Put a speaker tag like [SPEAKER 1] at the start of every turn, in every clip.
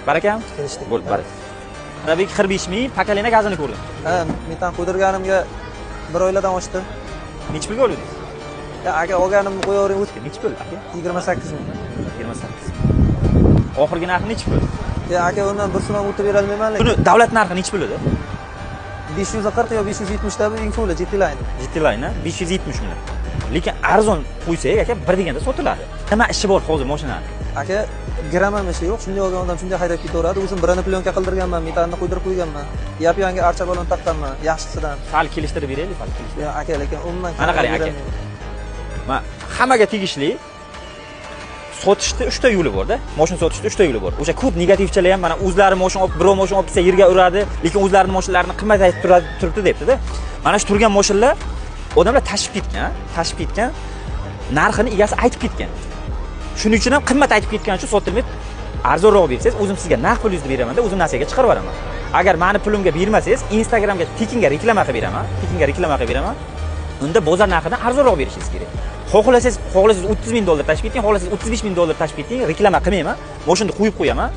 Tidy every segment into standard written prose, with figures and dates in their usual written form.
[SPEAKER 1] Barakam?
[SPEAKER 2] Kelishdik.
[SPEAKER 1] Bo'ldi, baraka. Rabik 45 ming, pakalina gazini ko'rdim.
[SPEAKER 2] Ha, metan qo'ydirganimga 1 oylardan oshdi.
[SPEAKER 1] Necha pulga oldingiz?
[SPEAKER 2] Ya aka olganimni qo'yavering o'tib.
[SPEAKER 1] Necha pul aka?
[SPEAKER 2] 28 ming.
[SPEAKER 1] 28. Oxirgi narxi necha pul?
[SPEAKER 2] Ya aka undan bir so'm ham o'tib bera olmayman lekin.
[SPEAKER 1] Buni davlat narxi necha pul edi?
[SPEAKER 2] 540 yo 570 da bu infoli GT-Line.
[SPEAKER 1] GT-Line 570 million. Lekin arzon qo'ysak aka bir deganda sotiladi. Nima ishi bor hozir mashinani?
[SPEAKER 2] Aka gram ham ishi yo'q. Shunday olgan odam shunday haydab ketaveradi. O'zim birini plyonka qildirganman, metanni qo'ydirib qo'yganman. Yap-yangi archa balon taqqanman, yaxshisidan.
[SPEAKER 1] Sal kelishtirib beraylik, sal kelishtirib.
[SPEAKER 2] Ya aka lekin umuman
[SPEAKER 1] Mana qarang aka. Men hammaga tegishli sotishda 3 ta yo'li bor-da. Mashina sotishda 3 ta yo'li bor. O'sha ko'p negativchilar ham mana o'zlari mashina olib, birov mashina olib kelsa yerga uradi, lekin o'zlarining mashinalarini qimmat aytib turibdi debdi-da. Mana shu turgan mashinalar odamlar tashib ketgan, narxini egasi aytib ketgan. Shuning uchun ham qimmat aytib ketgani uchun sotilmay, arzonroq bersangiz, o'zim sizga narx pulingizni beraman-da, o'zim nasiyaga chiqarib beraman. Agar meni pulimga bermasangiz, Instagramga tekinga reklama qilib beraman. Unda bozor narxidan arzonroq berishingiz kerak. Xohlasangiz $30 ming tashib keting, xohlasangiz $35 ming tashib keting, reklama qilmayman. Mashina qo'yib qo'yaman.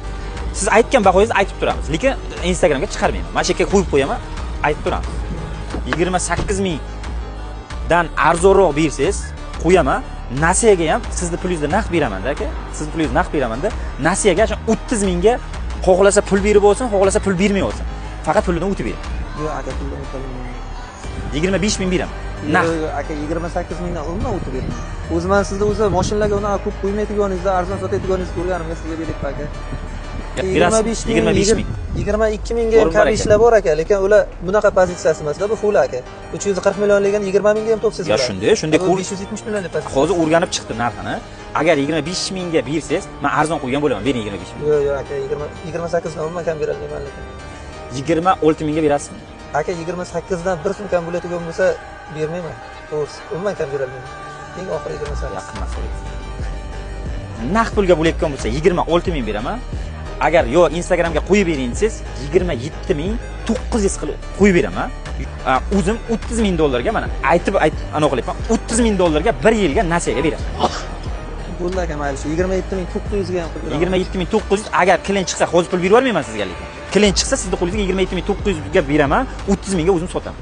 [SPEAKER 1] Siz aytgan bahoyingizni aytib turamiz, lekin Instagramga chiqarmayman. Mana shu yerga qo'yib qo'yaman, aytib turamiz. 28 ming dan arzonroq bersangiz, qo'yaman. Nasiyaga ham sizni pulingizda naqd beraman-da aka. Siz pulingizga naqd beraman-da. Nasiyaga 30 mingga xohlasa pul berib olsin, xohlasa pul bermay olsin. Faqat pulidan o'tib bering.
[SPEAKER 2] Yo'q aka, puldan o'tolmayman.
[SPEAKER 1] 25 ming beraman.
[SPEAKER 2] Yo'q aka, 28 mingdan umuman o'tib beraman. O'zim sizda mashinalarga unaqa ko'p qo'ymaydiganingizda, arzon sotadiganingizni ko'rganimga sizga berib aka.
[SPEAKER 1] 25 ming.
[SPEAKER 2] 22 mingga ham kam ishlar bor aka, lekin ular bunaqa pozitsiyasi emas-da, bu full aka. 340 millionligini 20 mingga ham to'psiz.
[SPEAKER 1] Ya shunday
[SPEAKER 2] 570 million deb pozitsiya.
[SPEAKER 1] Hozir o'rganib chiqdi narxini. Agar 25 mingga bersangiz, men arzon qo'ygan bo'laman, bering 25 ming.
[SPEAKER 2] Yo'q aka, 28 dan umuman kam bera olmayman lekin.
[SPEAKER 1] 26 mingga berasizmi?
[SPEAKER 2] Aka 28 dan 1 so'm kam bo'ladigan bo'lsa bermayman. To'g'risi, umuman kam bera olmayman. Eng oxiri 28.
[SPEAKER 1] Yaqin masala. Naqd pulga bo'layotgan bo'lsa 26 ming beraman. Agar yo Instagramga qo'yib bering desangiz 27 ming 900 qilib qo'yib beraman. O'zim $30 ming mana aytib anaqa qilyapman. $30 ming bir yilga nasiyaga beraman.
[SPEAKER 2] Bo'ldi aka, mayli shu 27 ming 900 ga ham qilib beraman.
[SPEAKER 1] 27 ming 900 agar klient chiqsa hozir pul berib olmayman sizga lekin. Klient chiqsa sizning qo'lingizga 27 ming 900 ga beraman, 30 mingga o'zim sotaman.